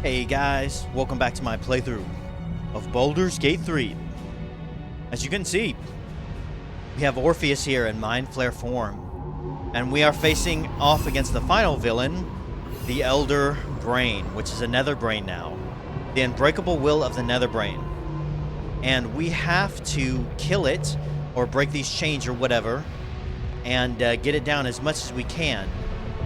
Hey guys, welcome back to my playthrough of Baldur's Gate 3. As you can see, we have Orpheus here in Mind Flare form, and we are facing off against the final villain, the Elder Brain, which is a Nether Brain now. The unbreakable will of the Nether Brain. And we have to kill it, or break these chains or whatever, and get it down as much as we can.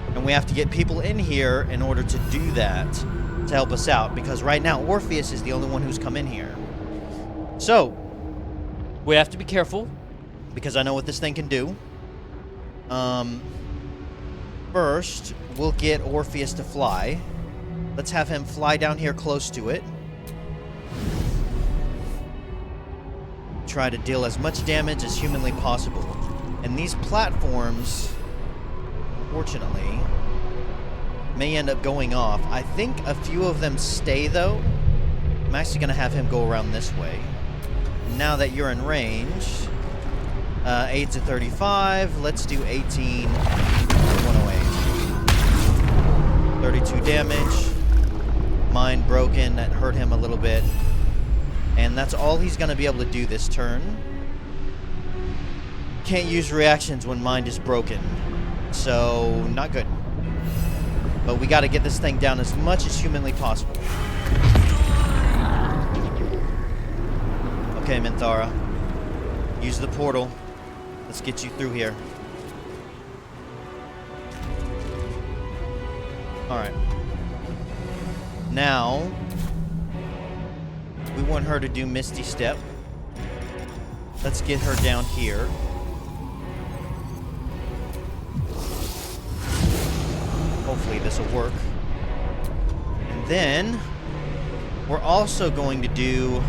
And we have to get people in here in order to do that, to help us out, because right now Orpheus is the only one who's come in here. So we have to be careful, because I know what this thing can do. First, we'll get Orpheus to fly. Let's have him fly down here close to it. Try to deal as much damage as humanly possible. And these platforms, fortunately, may end up going off. I think a few of them stay, though. I'm actually going to have him go around this way. Now that you're in range, 8 to 35. Let's do 18 to 108. 32 damage. Mind broken. That hurt him a little bit. And that's all he's going to be able to do this turn. Can't use reactions when mind is broken. So, not good. But we got to get this thing down as much as humanly possible. Okay, Minthara. Use the portal. Let's get you through here. Alright. Now, we want her to do Misty Step. Let's get her down here. Hopefully this will work. And then we're also going to do,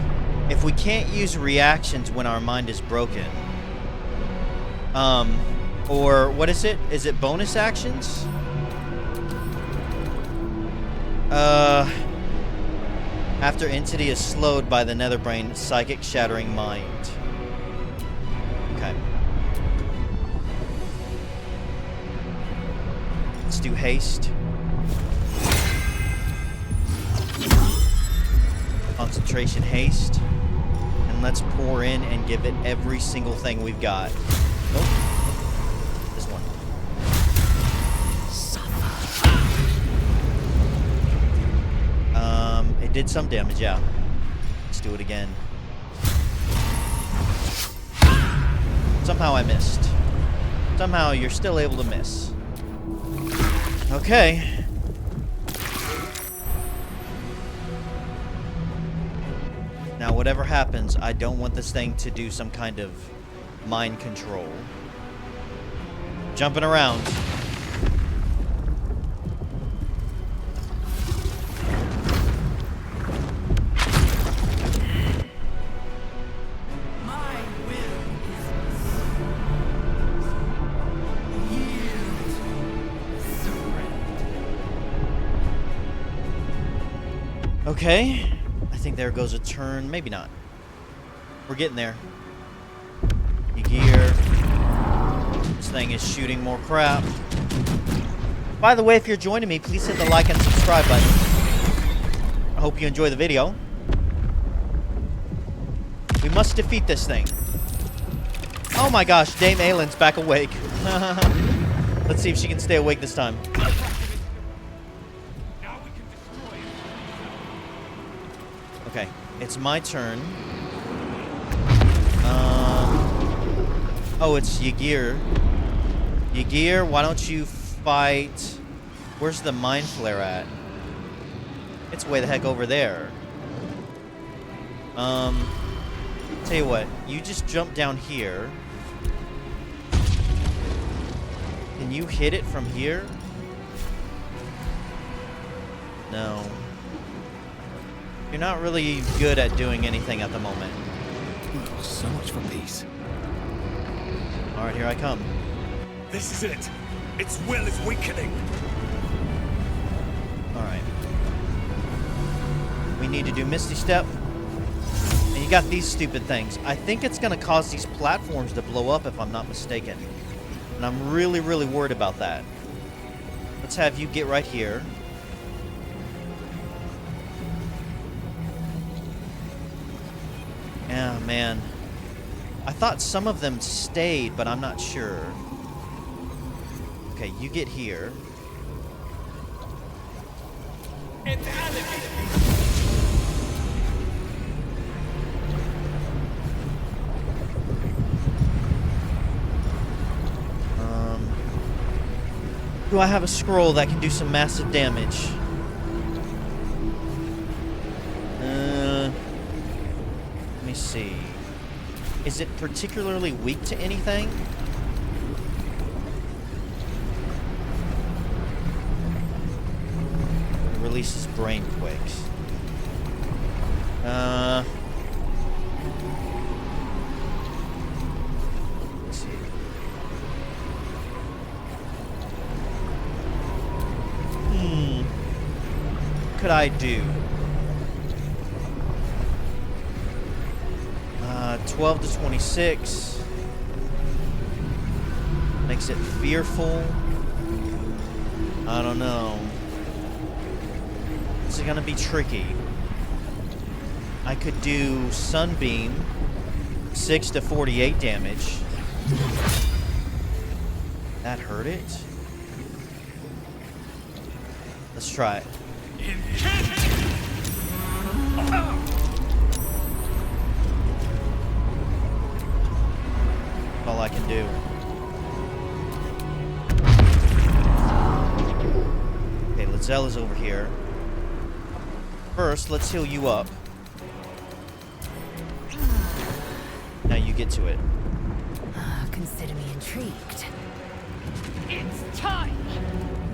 if we can't use reactions when our mind is broken, or what is it? Is it bonus actions? After entity is slowed by the Netherbrain, Psychic Shattering Mind. Okay. Let's do haste. Concentration haste. And let's pour in and give it every single thing we've got. Nope. This one. It did some damage, yeah. Let's do it again. Somehow I missed. Somehow you're still able to miss. Okay. Now, whatever happens, I don't want this thing to do some kind of mind control. Jumping around. Okay, I think there goes a turn. Maybe not. We're getting there. Gear. This thing is shooting more crap. By the way, if you're joining me, please hit the like and subscribe button. I hope you enjoy the video. We must defeat this thing. Oh my gosh, Dame Aylin's back awake. Let's see if she can stay awake this time. Okay, it's my turn. Oh, it's Ygir. Ygir, why don't you fight... Where's the Mind Flare at? It's way the heck over there. Tell you what, you just jump down here. Can you hit it from here? No. You're not really good at doing anything at the moment. Oh, so much for peace. Alright, here I come. This is it. Its will is weakening. Alright. We need to do Misty Step. And you got these stupid things. I think it's going to cause these platforms to blow up if I'm not mistaken. And I'm really, really worried about that. Let's have you get right here. Yeah, man. I thought some of them stayed, but I'm not sure. Okay, you get here. It's alligator. Do I have a scroll that can do some massive damage? Let me see. Is it particularly weak to anything? It releases brain quakes. Let's see. What could I do? 12 to 26 makes it fearful. I don't know. This is gonna be tricky. I could do Sunbeam, 6 to 48 damage. That hurt it? Let's try it. All I can do. Okay, Lae'zel is over here. First, let's heal you up. Now you get to it. Consider me intrigued. It's time!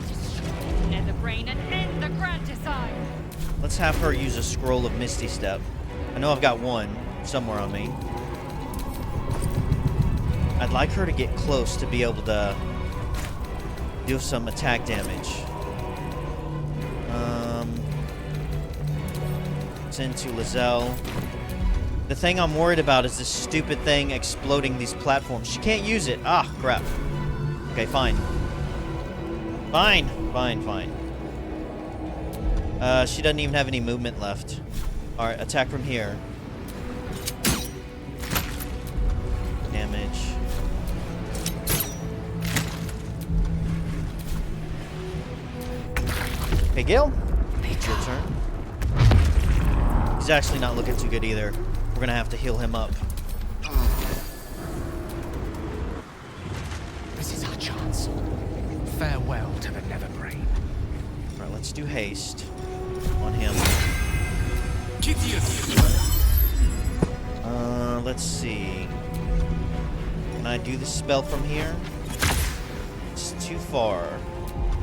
Destroy Nether Brain and end the Grand Design! Let's have her use a scroll of Misty Step. I know I've got one somewhere on me. I'd like her to get close to be able to do some attack damage. Send to Lae'zel. The thing I'm worried about is this stupid thing exploding these platforms. She can't use it. Ah, crap. Okay, fine. Fine. She doesn't even have any movement left. Alright, attack from here. Damage. Hey, Gil. It's your turn. He's actually not looking too good either. We're gonna have to heal him up. This is our chance. Farewell to the Nether Brain. Alright, let's do haste on him. Let's see. Can I do the spell from here? It's too far.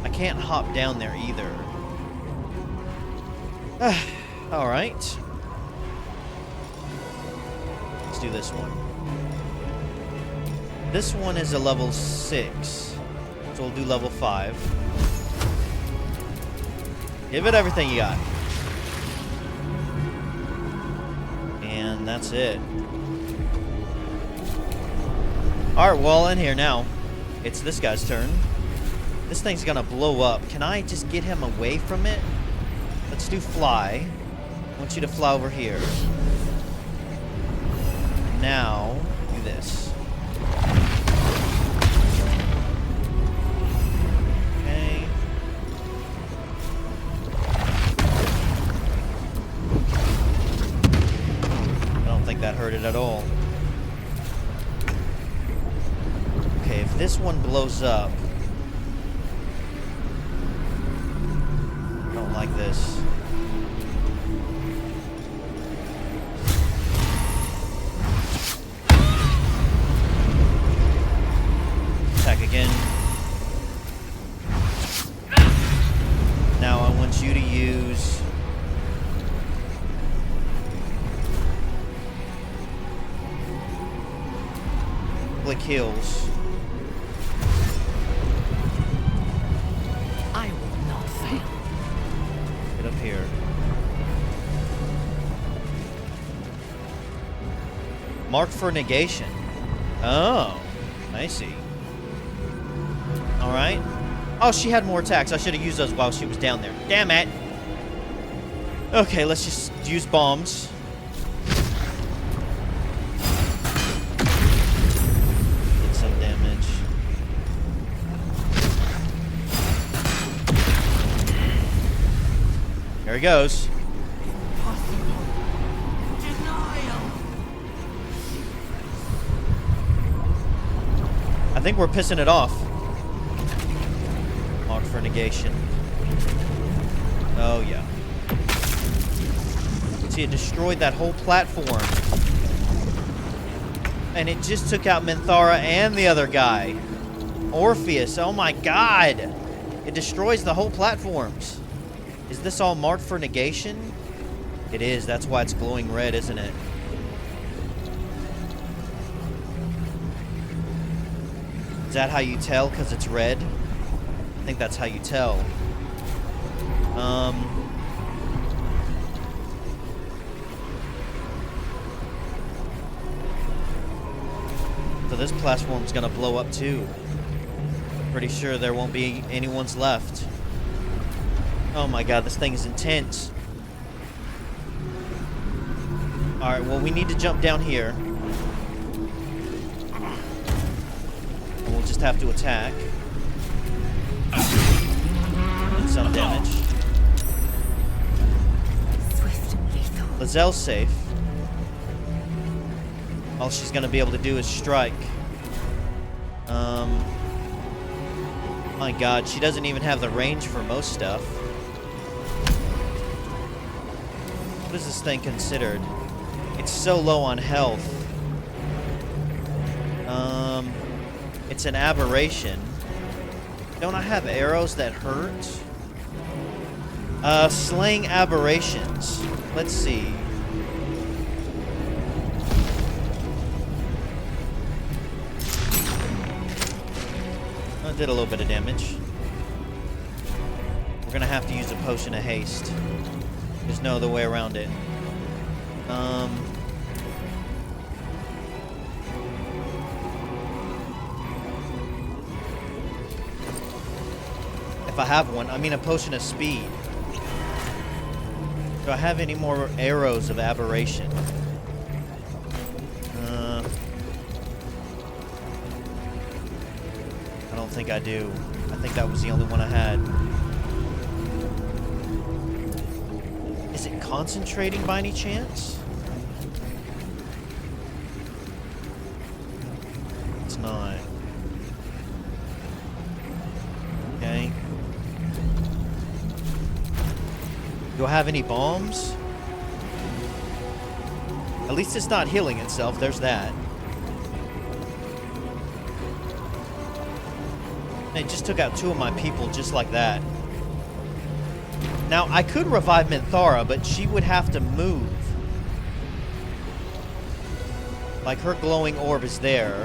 I can't hop down there either. Alright. Let's do this one. This one is a level 6. So we'll do level 5. Give it everything you got. And that's it. Alright, well, in here now. It's this guy's turn. This thing's gonna blow up. Can I just get him away from it? Let's do fly. I want you to fly over here. Now, do this. Okay. I don't think that hurt it at all. Okay, if this one blows up... I don't like this. Attack again. Now I want you to use... Click heals. I will not fail. Get up here. Mark for negation. Oh, I see. Alright. Oh, she had more attacks. I should have used those while she was down there. Damn it. Okay, let's just use bombs. There he goes. I think we're pissing it off. Mark for negation. Oh, yeah. See, it destroyed that whole platform. And it just took out Minthara and the other guy. Orpheus, oh my god! It destroys the whole platforms. Is this all marked for negation? It is, that's why it's glowing red, isn't it? Is that how you tell, because it's red? I think that's how you tell. So this platform's gonna blow up too. Pretty sure there won't be anyone's left. Oh my god, this thing is intense. Alright, well we need to jump down here. And we'll just have to attack. And some damage. Swift and lethal. Lae'zel's safe. All she's gonna be able to do is strike. My god, she doesn't even have the range for most stuff. What is this thing considered? It's so low on health. It's an aberration. Don't I have arrows that hurt? Slaying aberrations. Let's see. Did a little bit of damage. We're gonna have to use a potion of haste. There's no other way around it. If I have one, I mean a potion of speed. Do I have any more arrows of aberration? I don't think I do. I think that was the only one I had. Is it concentrating by any chance? It's not. Okay. Do I have any bombs? At least it's not healing itself. There's that. It just took out 2 of my people just like that. Now, I could revive Minthara, but she would have to move. Like, her glowing orb is there.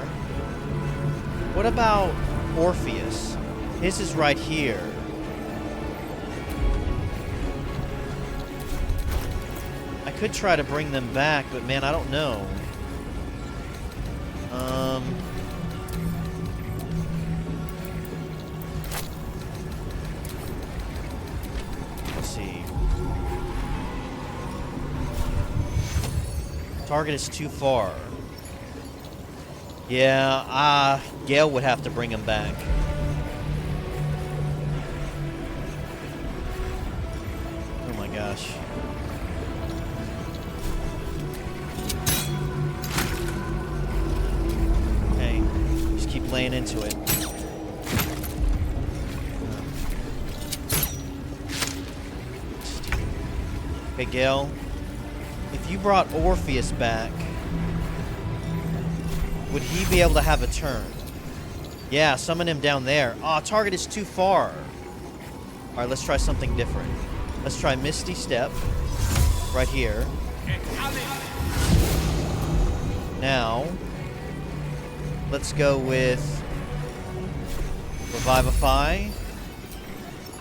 What about Orpheus? His is right here. I could try to bring them back, but man, I don't know. Target is too far. Yeah, Gale would have to bring him back. Oh my gosh. Okay, just keep laying into it. Okay, Gale. If you brought Orpheus back, would he be able to have a turn? Yeah, summon him down there. Aw, target is too far. Alright, let's try something different. Let's try Misty Step. Right here. Now, let's go with Revivify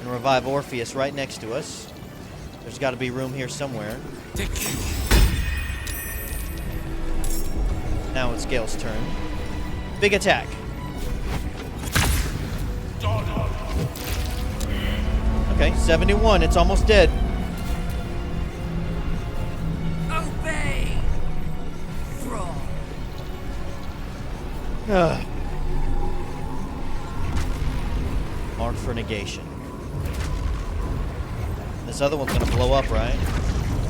and Revive Orpheus right next to us. There's got to be room here somewhere. Now it's Gale's turn. Big attack. Okay, 71. It's almost dead. Obey, fraud. Mark for negation. This other one's gonna blow up, right?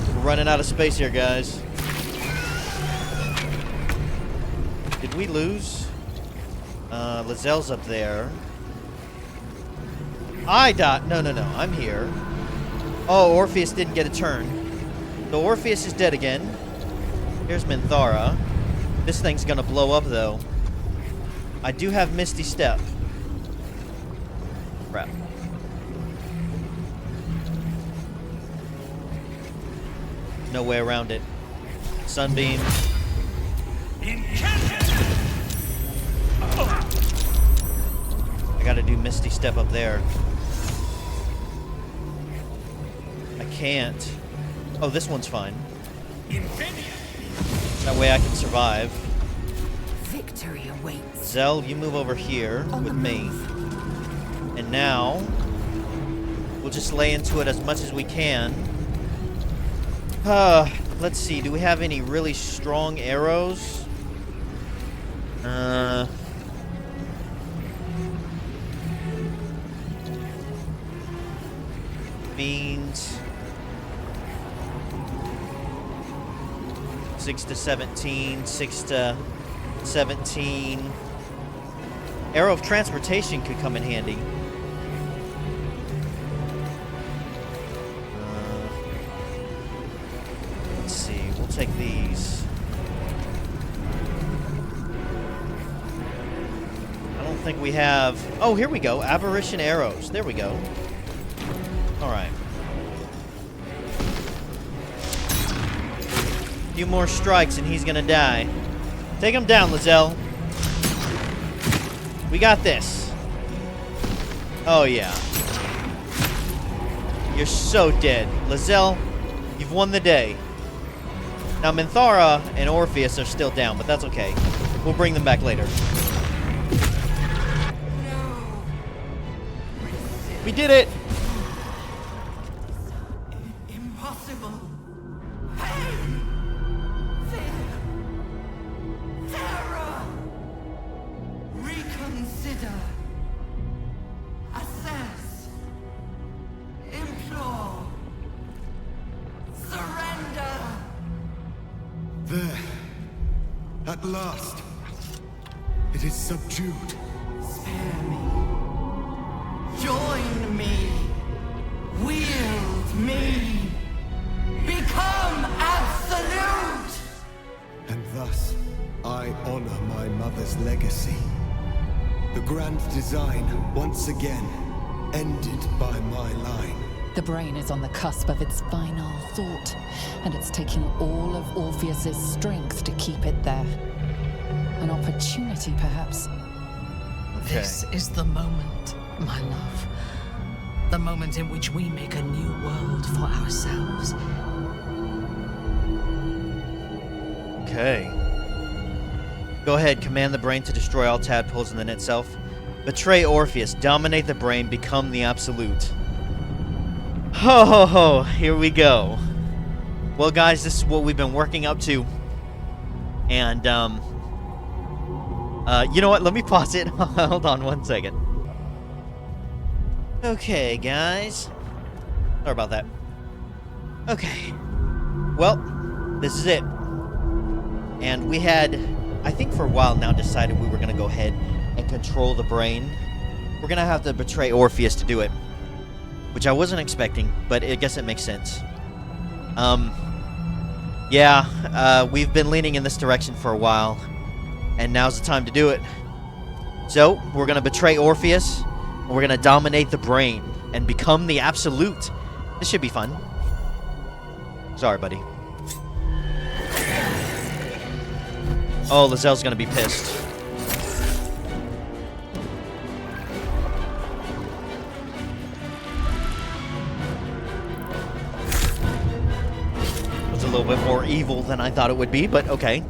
We're running out of space here, guys. Did we lose? Lae'zel's up there. I died. No, I'm here. Oh, Orpheus didn't get a turn. So Orpheus is dead again. Here's Minthara. This thing's gonna blow up, though. I do have Misty Step. Crap. No way around it. Sunbeam. I gotta do Misty Step up there. I can't. Oh, this one's fine. That way I can survive. Victory awaits. Zell, you move over here with me. And now, we'll just lay into it as much as we can. Let's see. Do we have any really strong arrows? Fiends. 6 to 17. 6 to 17. Arrow of Transportation could come in handy. Let's see. We'll take these. I don't think we have... Oh, here we go. Aberration arrows. There we go. Alright. A few more strikes and he's gonna die. Take him down, Lae'zel. We got this. Oh, yeah. You're so dead. Lae'zel, you've won the day. Now, Minthara and Orpheus are still down, but that's okay. We'll bring them back later. We did it! Impossible. Pain. Fear. Terror. Reconsider. Assess. Implore. Surrender. There. At last. It is subdued. Spare me. Join me. Wield me. Become absolute. And thus, I honor my mother's legacy. The grand design, once again, ended by my line. The brain is on the cusp of its final thought, and it's taking all of Orpheus's strength to keep it there. An opportunity, perhaps. Okay. This is the moment, my love. The moment in which we make a new world for ourselves. Okay. Go ahead, command the brain to destroy all tadpoles in the net self. Betray Orpheus, dominate the brain, become the absolute. Ho ho ho, here we go. Well guys, this is what we've been working up to. And, you know what, let me pause it. Hold on one second. Okay, guys. Sorry about that. Okay. Well, this is it. And we had, I think for a while now, decided we were going to go ahead and control the brain. We're going to have to betray Orpheus to do it. Which I wasn't expecting, but I guess it makes sense. Yeah, we've been leaning in this direction for a while. And now's the time to do it. So, we're going to betray Orpheus. And we're going to dominate the brain. And become the absolute. This should be fun. Sorry, buddy. Oh, Lae'zel's going to be pissed. It was a little bit more evil than I thought it would be, but okay.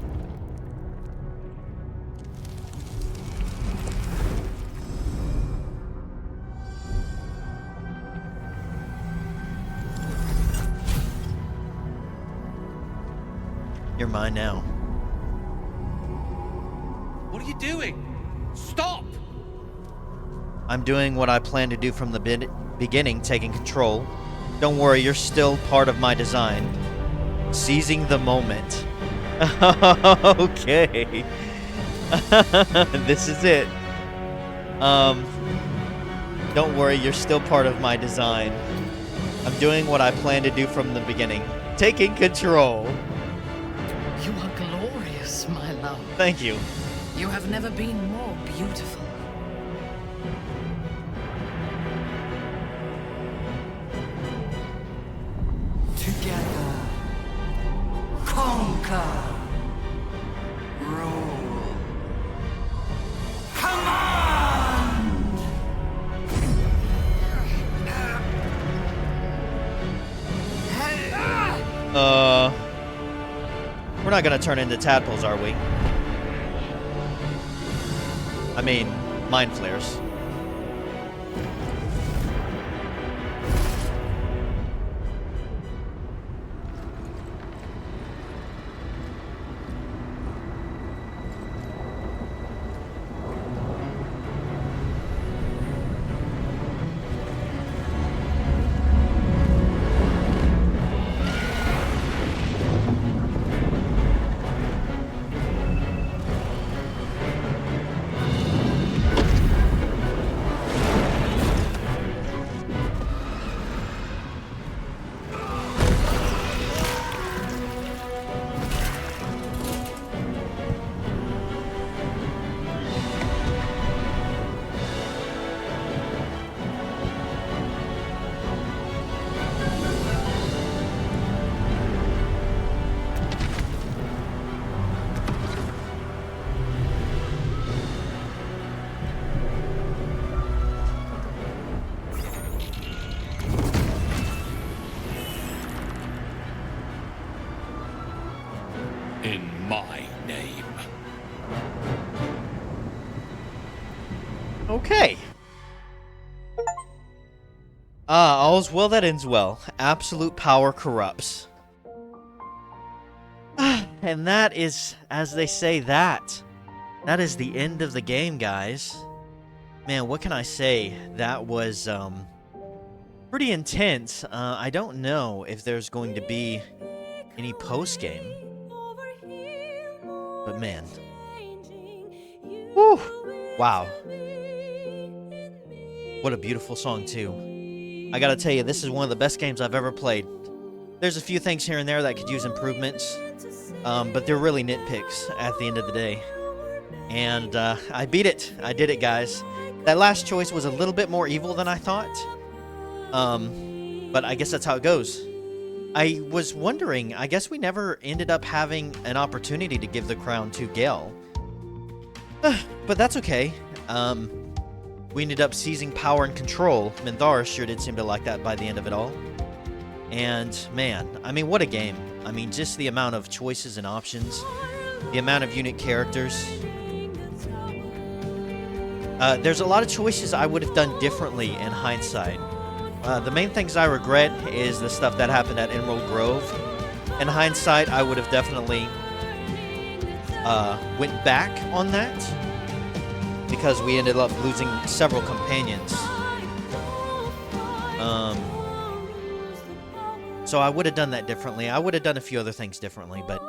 You're mine now. What are you doing? Stop! I'm doing what I planned to do from the beginning, taking control. Don't worry, you're still part of my design. Seizing the moment. Okay. This is it. Don't worry, you're still part of my design. I'm doing what I planned to do from the beginning. Taking control. You are glorious, my love. Thank you. You have never been more beautiful. Together, conquer, rule, command! We're not gonna turn into tadpoles, are we? I mean, mind flares. In my name. Okay. All's well that ends well. Absolute power corrupts. And that is, as they say, that is the end of the game, guys. Man, what can I say? That was, pretty intense. I don't know if there's going to be any post-game. But man. Woo! Wow. What a beautiful song, too. I gotta tell you, this is one of the best games I've ever played. There's a few things here and there that could use improvements, but they're really nitpicks at the end of the day. And I beat it. I did it, guys. That last choice was a little bit more evil than I thought. But I guess that's how it goes. I was wondering, I guess we never ended up having an opportunity to give the crown to Gale. But that's okay. We ended up seizing power and control. Minthara sure did seem to like that by the end of it all. And, man, I mean, what a game. I mean, just the amount of choices and options. The amount of unique characters. There's a lot of choices I would have done differently in hindsight. The main things I regret is the stuff that happened at Emerald Grove. In hindsight, I would have definitely went back on that because we ended up losing several companions. So I would have done that differently. I would have done a few other things differently, but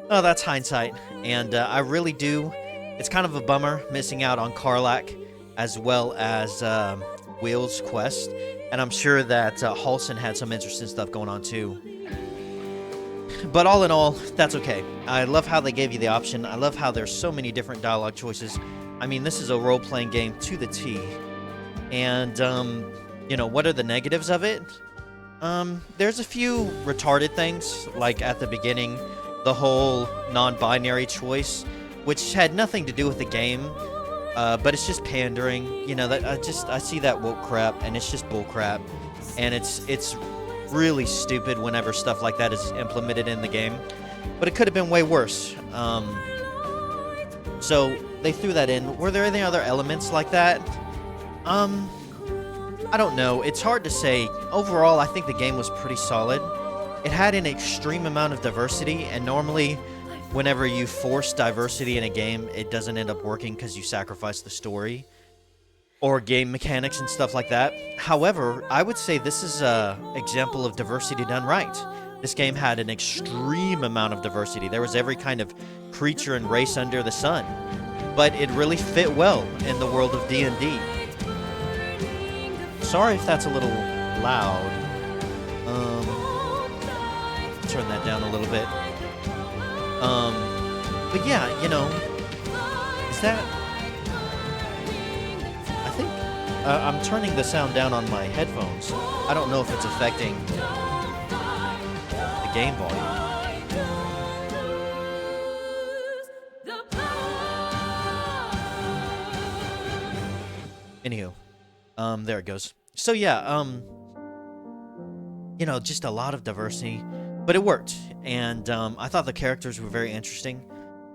that's hindsight. And I really do. It's kind of a bummer missing out on Karlach as well as Wheel's quest. And I'm sure that Halsin had some interesting stuff going on too. But all in all, that's okay. I love how they gave you the option. I love how there's so many different dialogue choices. I mean, this is a role-playing game to the T. And, you know, what are the negatives of it? There's a few retarded things, like at the beginning, the whole non-binary choice, which had nothing to do with the game. But it's just pandering, you know. That I see that woke crap, and it's just bull crap, and it's really stupid whenever stuff like that is implemented in the game. But it could have been way worse. So they threw that in. Were there any other elements like that? I don't know. It's hard to say. Overall, I think the game was pretty solid. It had an extreme amount of diversity, and normally, whenever you force diversity in a game, it doesn't end up working because you sacrifice the story. or game mechanics and stuff like that. However, I would say this is a example of diversity done right. This game had an extreme amount of diversity. There was every kind of creature and race under the sun, but it really fit well in the world of D&D. Sorry if that's a little loud. Turn that down a little bit. But yeah, you know, is that... I think I'm turning the sound down on my headphones. I don't know if it's affecting the game volume. Anywho, there it goes. So yeah, you know, just a lot of diversity, but it worked. And I thought the characters were very interesting.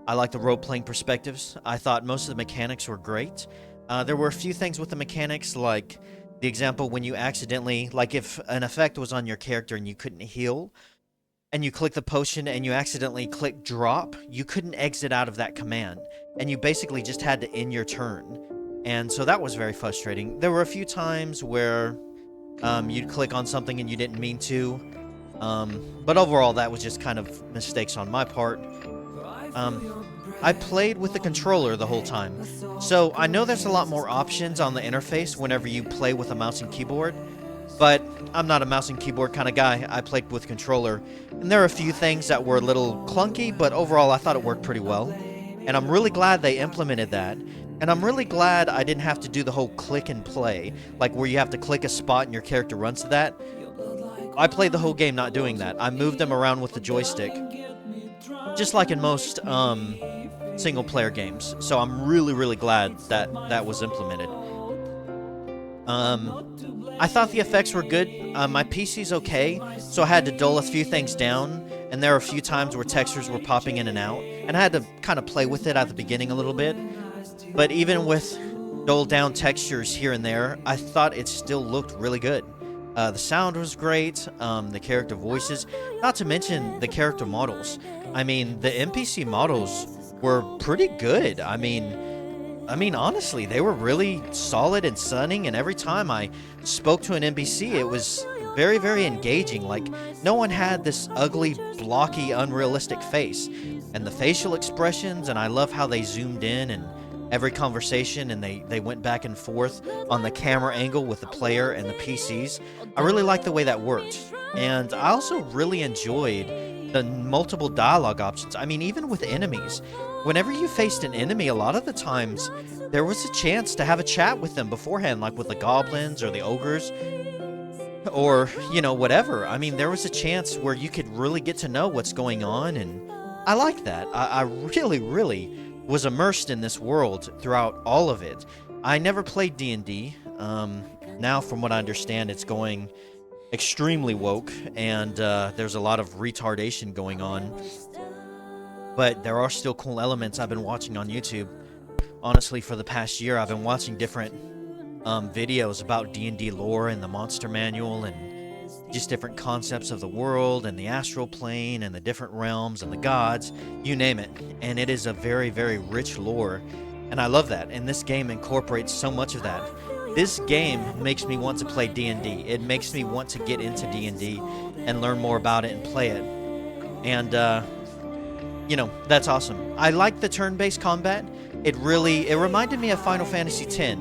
I liked the role-playing perspectives. I thought most of the mechanics were great. There were a few things with the mechanics, like the example when you accidentally, like if an effect was on your character and you couldn't heal, and you click the potion and you accidentally click drop, you couldn't exit out of that command, and you basically just had to end your turn. And so that was very frustrating. There were a few times where you'd click on something and you didn't mean to, but overall that was just kind of mistakes on my part. I played with the controller the whole time, so I know there's a lot more options on the interface whenever you play with a mouse and keyboard, but I'm not a mouse and keyboard kind of guy. I played with controller, and there are a few things that were a little clunky, but overall I thought it worked pretty well, and I'm really glad they implemented that. And I'm really glad I didn't have to do the whole click and play, like where you have to click a spot and your character runs to that. I played the whole game not doing that. I moved them around with the joystick, just like in most single-player games. So I'm really, really glad that that was implemented. I thought the effects were good. My PC's okay, so I had to dull a few things down, and there were a few times where textures were popping in and out, and I had to kind of play with it at the beginning a little bit. But even with dulled down textures here and there, I thought it still looked really good. The sound was great, the character voices, not to mention the character models. I mean, the NPC models were pretty good. I mean, honestly, they were really solid and stunning, and every time I spoke to an NPC, it was very, very engaging. Like, no one had this ugly, blocky, unrealistic face. And the facial expressions, and I love how they zoomed in and every conversation, and they went back and forth on the camera angle with the player and the PCs. I really liked the way that worked. And I also really enjoyed the multiple dialogue options. I mean, even with enemies, whenever you faced an enemy, a lot of the times there was a chance to have a chat with them beforehand, like with the goblins or the ogres, or, you know, whatever. I mean, there was a chance where you could really get to know what's going on, and I liked that. I really, really was immersed in this world throughout all of it. I never played D&D. Now, from what I understand, it's going extremely woke, and there's a lot of retardation going on. But there are still cool elements. I've been watching on YouTube. Honestly, for the past year, I've been watching different videos about D&D lore and the monster manual, and just different concepts of the world and the astral plane and the different realms and the gods, you name it. And it is a very, very rich lore, and I love that. And this game incorporates so much of that. This game makes me want to play D&D. It makes me want to get into D&D and learn more about it and play it. And, you know, that's awesome. I like the turn-based combat. It reminded me of Final Fantasy X,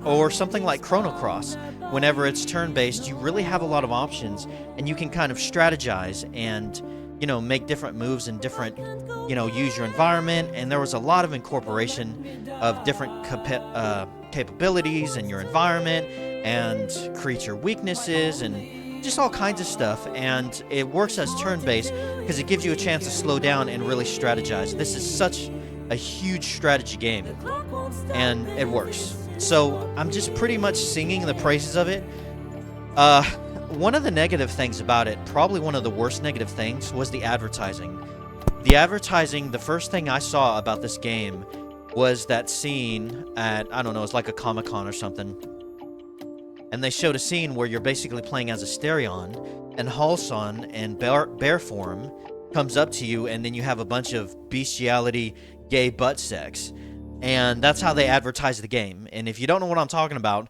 or something like Chrono Cross. Whenever it's turn-based, you really have a lot of options, and you can kind of strategize and, you know, make different moves and different, you know, use your environment. And there was a lot of incorporation of different capabilities in your environment and creature weaknesses and just all kinds of stuff. And it works as turn-based because it gives you a chance to slow down and really strategize. This is such a huge strategy game, and it works. So I'm just pretty much singing the praises of it. One of the negative things about it, probably one of the worst negative things, was the advertising. The advertising, the first thing I saw about this game was that scene at, I don't know, it's like a Comic-Con or something. And they showed a scene where you're basically playing as a Stereon, and Hald-Elf in bear form comes up to you, and then you have a bunch of bestiality, gay butt sex. And that's how they advertise the game. And if you don't know what I'm talking about,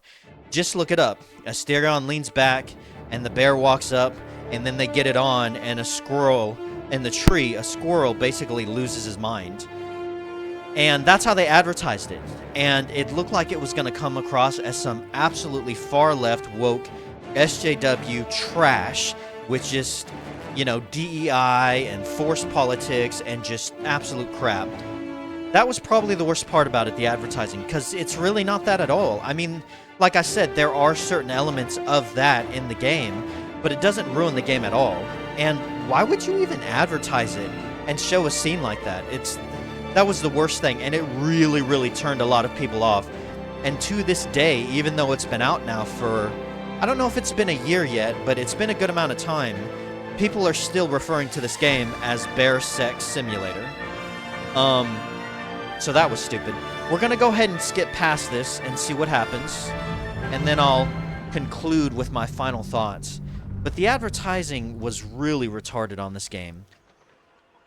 just look it up. Asterion leans back, and the bear walks up, and then they get it on, and a squirrel in the tree, a squirrel basically loses his mind. And that's how they advertised it. And it looked like it was going to come across as some absolutely far-left, woke, SJW trash with just, you know, DEI and forced politics and just absolute crap. That was probably the worst part about it, the advertising, because it's really not that at all. I mean, like I said, there are certain elements of that in the game, but it doesn't ruin the game at all. And why would you even advertise it and show a scene like that? That was the worst thing, and it really, really turned a lot of people off. And to this day, even though it's been out now for, I don't know if it's been a year yet, but it's been a good amount of time, people are still referring to this game as Bear Sex Simulator. So that was stupid. We're going to go ahead and skip past this and see what happens, and then I'll conclude with my final thoughts. But the advertising was really retarded on this game.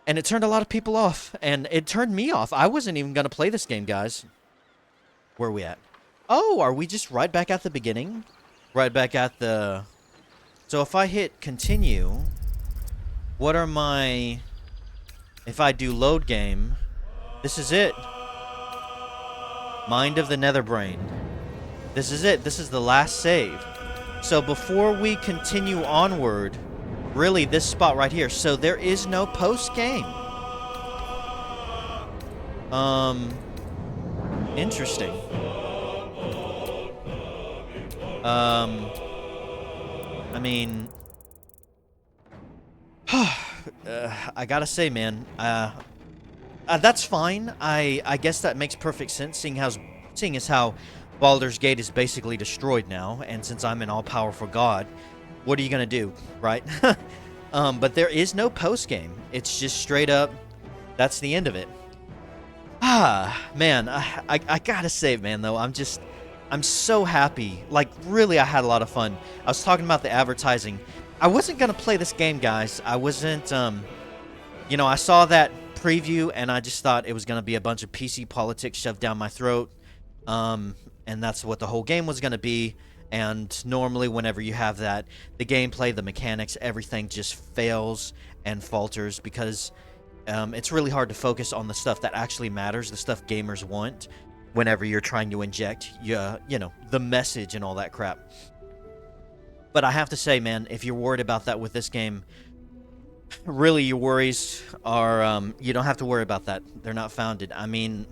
And it turned a lot of people off, and it turned me off. I wasn't even going to play this game, guys. Where are we at? Oh, are we just right back at the beginning? Right back at the... So if I hit continue, what are my... If I do load game, this is it. Mind of the Netherbrain. This is it. This is the last save. So before we continue onward... Really, this spot right here. So there is no post-game. Interesting. I mean... I gotta say, man, that's fine. I guess that makes perfect sense, seeing as how Baldur's Gate is basically destroyed now, and since I'm an all-powerful god, what are you going to do, right? But there is no post-game. It's just straight up, that's the end of it. Man, I gotta say, man, though, I'm so happy. Like, really, I had a lot of fun. I was talking about the advertising. I wasn't going to play this game, guys. I wasn't, you know, I saw that preview, and I just thought it was going to be a bunch of PC politics shoved down my throat. And that's what the whole game was going to be. And normally whenever you have that, the gameplay, the mechanics, everything just fails and falters because it's really hard to focus on the stuff that actually matters, the stuff gamers want, whenever you're trying to inject, you know, the message and all that crap. But I have to say, man, if you're worried about that with this game, really your worries are, you don't have to worry about that. They're not founded. I mean,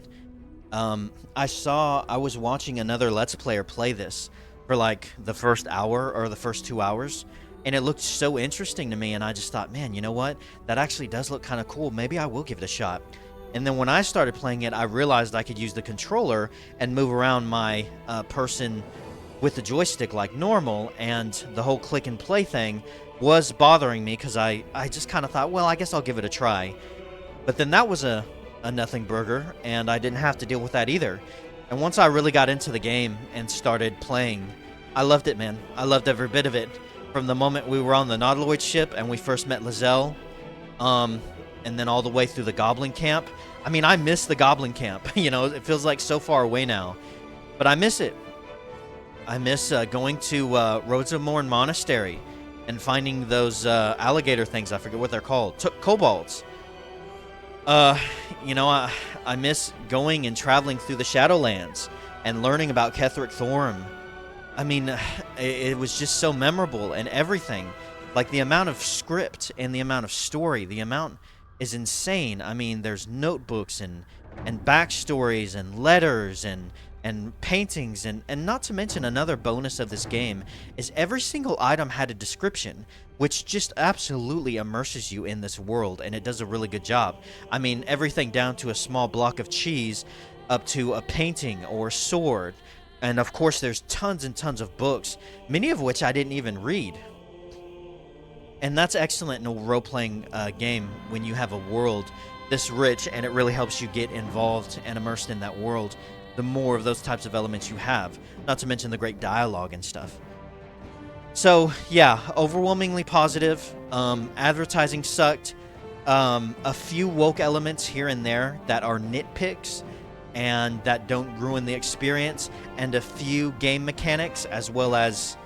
I was watching another Let's Player play this for like the first hour or the first 2 hours, and it looked so interesting to me, and I just thought, man, you know what, that actually does look kind of cool. Maybe I will give it a shot. And then when I started playing it, I realized I could use the controller and move around my person with the joystick like normal, and the whole click and play thing was bothering me because I just kind of thought, well, I guess I'll give it a try. But then that was a nothing burger, and I didn't have to deal with that either. And once I really got into the game and started playing, I loved it, man. I loved every bit of it. From the moment we were on the Nautiloid ship and we first met Lae'zel, and then all the way through the Goblin Camp. I mean, I miss the Goblin Camp. You know, it feels like so far away now. But I miss it. I miss going to Roads of Morn Monastery and finding those alligator things. I forget what they're called. Kobolds. You know, I miss going and traveling through the Shadowlands and learning about Ketheric Thorm. I mean, it was just so memorable and everything. Like, the amount of script and the amount of story, the amount is insane. I mean, there's notebooks and backstories and letters and paintings, and not to mention another bonus of this game is every single item had a description, which just absolutely immerses you in this world, and it does a really good job. I mean, everything down to a small block of cheese up to a painting or sword, and of course there's tons and tons of books, many of which I didn't even read. And that's excellent in a role-playing game when you have a world this rich, and it really helps you get involved and immersed in that world the more of those types of elements you have, not to mention the great dialogue and stuff. So, yeah, overwhelmingly positive. Advertising sucked. A few woke elements here and there that are nitpicks, and that don't ruin the experience, and a few game mechanics, as well as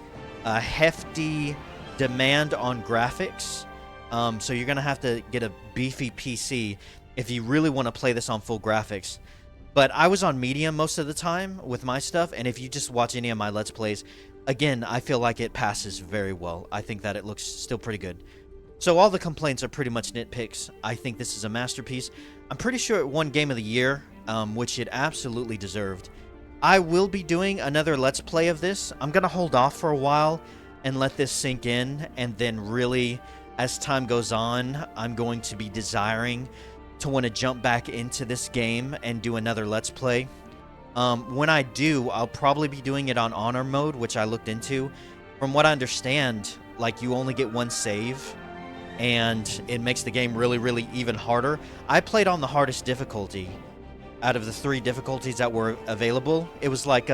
a hefty demand on graphics. So you're going to have to get a beefy PC if you really want to play this on full graphics. But I was on medium most of the time with my stuff, and if you just watch any of my Let's Plays, again, I feel like it passes very well. I think that it looks still pretty good. So all the complaints are pretty much nitpicks. I think this is a masterpiece. I'm pretty sure it won Game of the Year, which it absolutely deserved. I will be doing another Let's Play of this. I'm going to hold off for a while and let this sink in, and then really, as time goes on, I'm going to be desiring to want to jump back into this game and do another Let's Play. When I do, I'll probably be doing it on Honor mode, which I looked into. From what I understand, like, you only get one save, and it makes the game really, really even harder. I played on the hardest difficulty out of the 3 difficulties that were available. It was like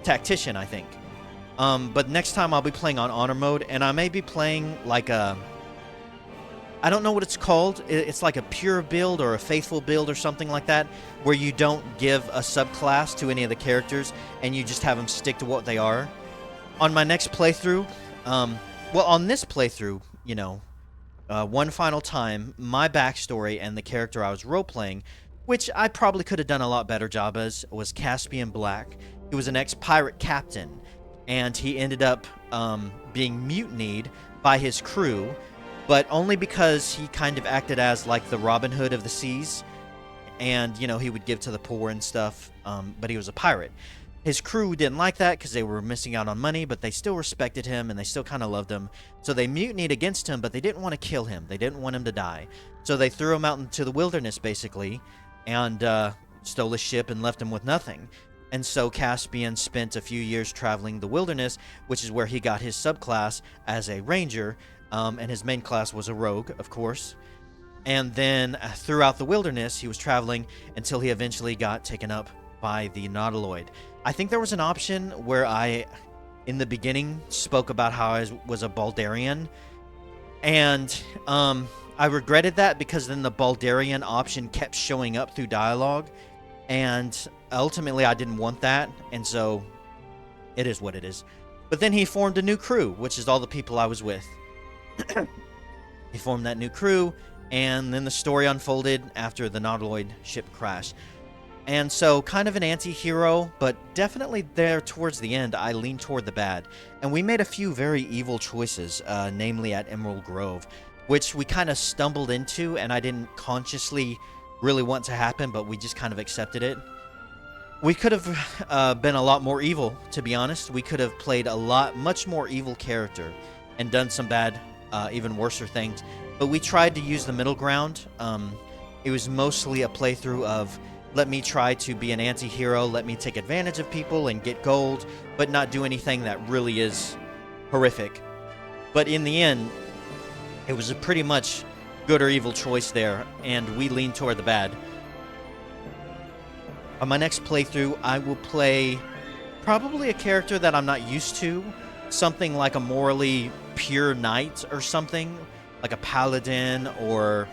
Tactician, I think. But next time I'll be playing on Honor mode, and I may be playing like a... I don't know what it's called. It's like a pure build or a faithful build or something like that, where you don't give a subclass to any of the characters and you just have them stick to what they are. On my next playthrough, well, on this playthrough, you know, one final time, my backstory and the character I was role-playing, which I probably could have done a lot better job as, was Caspian Black. He was an ex-pirate captain, and he ended up being mutinied by his crew, but only because he kind of acted as like the Robin Hood of the seas, and, you know, he would give to the poor and stuff, but he was a pirate. His crew didn't like that because they were missing out on money, but they still respected him and they still kind of loved him. So they mutinied against him, but they didn't want to kill him. They didn't want him to die. So they threw him out into the wilderness, basically, and stole his ship and left him with nothing. And so Caspian spent a few years traveling the wilderness, which is where he got his subclass as a ranger, and his main class was a rogue, of course. And then throughout the wilderness, he was traveling until he eventually got taken up by the Nautiloid. I think there was an option where I, in the beginning, spoke about how I was a Baldurian, and I regretted that because then the Baldurian option kept showing up through dialogue, and ultimately I didn't want that, and so it is what it is. But then he formed a new crew, which is all the people I was with. He formed that new crew, and then the story unfolded after the Nautiloid ship crashed. And so, kind of an anti-hero, but definitely there towards the end, I leaned toward the bad. And we made a few very evil choices, namely at Emerald Grove, which we kind of stumbled into, and I didn't consciously really want to happen, but we just kind of accepted it. We could have been a lot more evil, to be honest. We could have played much more evil character and done some bad, even worser things. But we tried to use the middle ground. It was mostly a playthrough of, let me try to be an anti-hero, let me take advantage of people and get gold, but not do anything that really is horrific. But in the end, it was a pretty much good or evil choice there, and we leaned toward the bad. On my next playthrough, I will play probably a character that I'm not used to, something like a morally pure knight or something, like a paladin, or...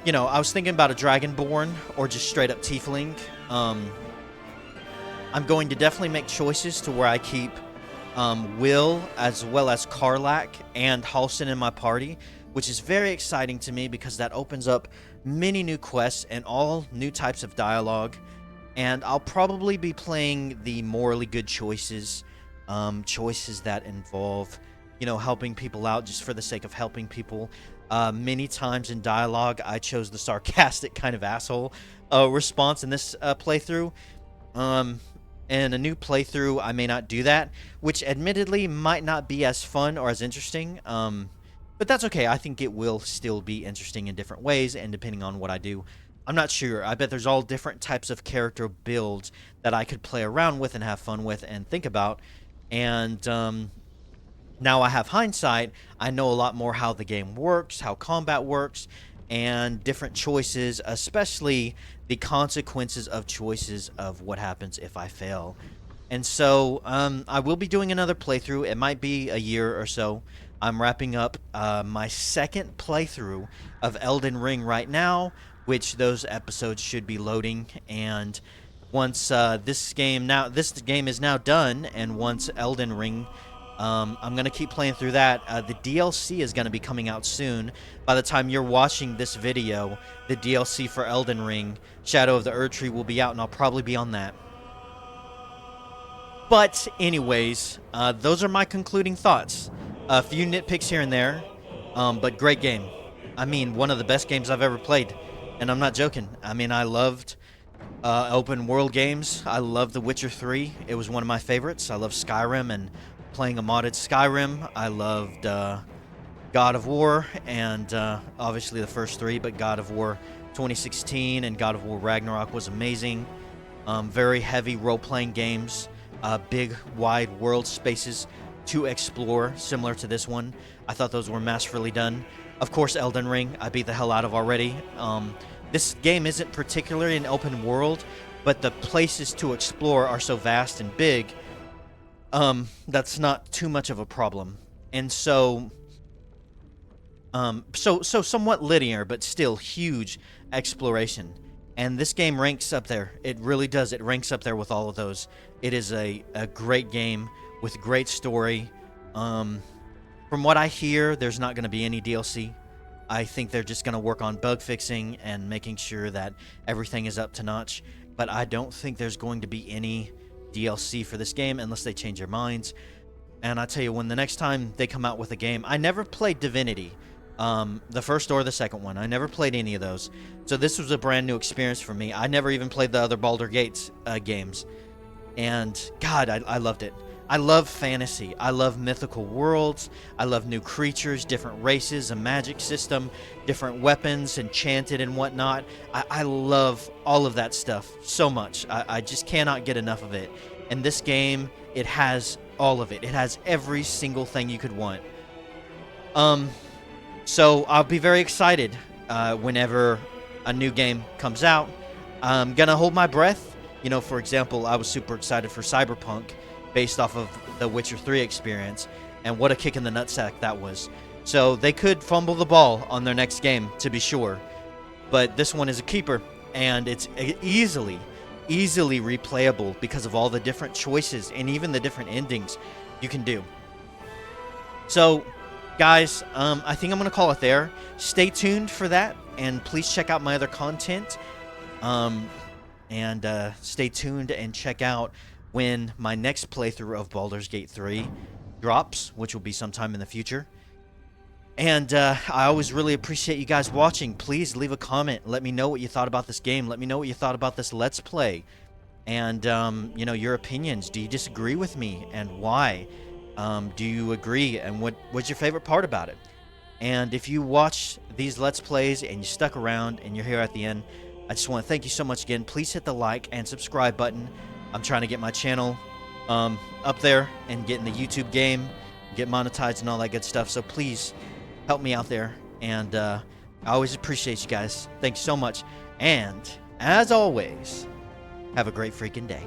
You know, I was thinking about a Dragonborn or just straight up Tiefling. I'm going to definitely make choices to where I keep Will as well as Karlak and Halsin in my party, which is very exciting to me because that opens up many new quests and all new types of dialogue. And I'll probably be playing the morally good choices, choices that involve, you know, helping people out just for the sake of helping people. Many times in dialogue, I chose the sarcastic kind of asshole response in this playthrough. In a new playthrough, I may not do that, which admittedly might not be as fun or as interesting. But that's okay. I think it will still be interesting in different ways, and depending on what I do. I'm not sure. I bet there's all different types of character builds that I could play around with and have fun with and think about. And now I have hindsight, I know a lot more how the game works, how combat works, and different choices, especially the consequences of choices of what happens if I fail. And so I will be doing another playthrough. It might be a year or so. I'm wrapping up my second playthrough of Elden Ring right now, which those episodes should be loading. And once this game is now done, and once Elden Ring, I'm gonna keep playing through that. The DLC is gonna be coming out soon. By the time you're watching this video, the DLC for Elden Ring, Shadow of the Erdtree, will be out, and I'll probably be on that. But anyways, those are my concluding thoughts. A few nitpicks here and there, but great game. I mean, one of the best games I've ever played, and I'm not joking. I mean, I loved open world games. I loved The Witcher 3. It was one of my favorites. I love Skyrim and playing a modded Skyrim. I loved God of War, and obviously the first three, but God of War 2016 and God of War Ragnarok was amazing. Very heavy role-playing games, big, wide world spaces to explore, similar to this one. I thought those were masterfully done. Of course, Elden Ring, I beat the hell out of already. This game isn't particularly an open world, but the places to explore are so vast and big, that's not too much of a problem. And so somewhat linear, but still huge exploration. And this game ranks up there. It really does. It ranks up there with all of those. It is a great game with great story. From what I hear, there's not going to be any DLC. I think they're just going to work on bug fixing and making sure that everything is up to notch. But I don't think there's going to be any DLC for this game unless they change their minds. And I tell you, when the next time they come out with a game, I never played Divinity, the first or the second one. I never played any of those. So this was a brand new experience for me. I never even played the other Baldur Gates games. And God, I loved it. I love fantasy. I love mythical worlds. I love new creatures, different races, a magic system, different weapons, enchanted and whatnot. I love all of that stuff so much. I just cannot get enough of it. And this game, it has all of it. It has every single thing you could want. So I'll be very excited whenever a new game comes out. I'm gonna hold my breath. You know, for example, I was super excited for Cyberpunk, based off of the Witcher 3 experience, and what a kick in the nutsack that was. So they could fumble the ball on their next game, to be sure, but this one is a keeper, and it's easily replayable because of all the different choices and even the different endings you can do. So, guys, I think I'm going to call it there. Stay tuned for that, and please check out my other content, and stay tuned and check out when my next playthrough of Baldur's Gate 3 drops, which will be sometime in the future. And I always really appreciate you guys watching. Please leave a comment. Let me know what you thought about this game. Let me know what you thought about this Let's Play. And, you know, your opinions. Do you disagree with me, and why? Do you agree, and what's your favorite part about it? And if you watch these Let's Plays and you stuck around and you're here at the end, I just want to thank you so much again. Please hit the like and subscribe button. I'm trying to get my channel up there and get in the YouTube game, get monetized and all that good stuff. So please help me out there. And I always appreciate you guys. Thanks so much. And as always, have a great freaking day.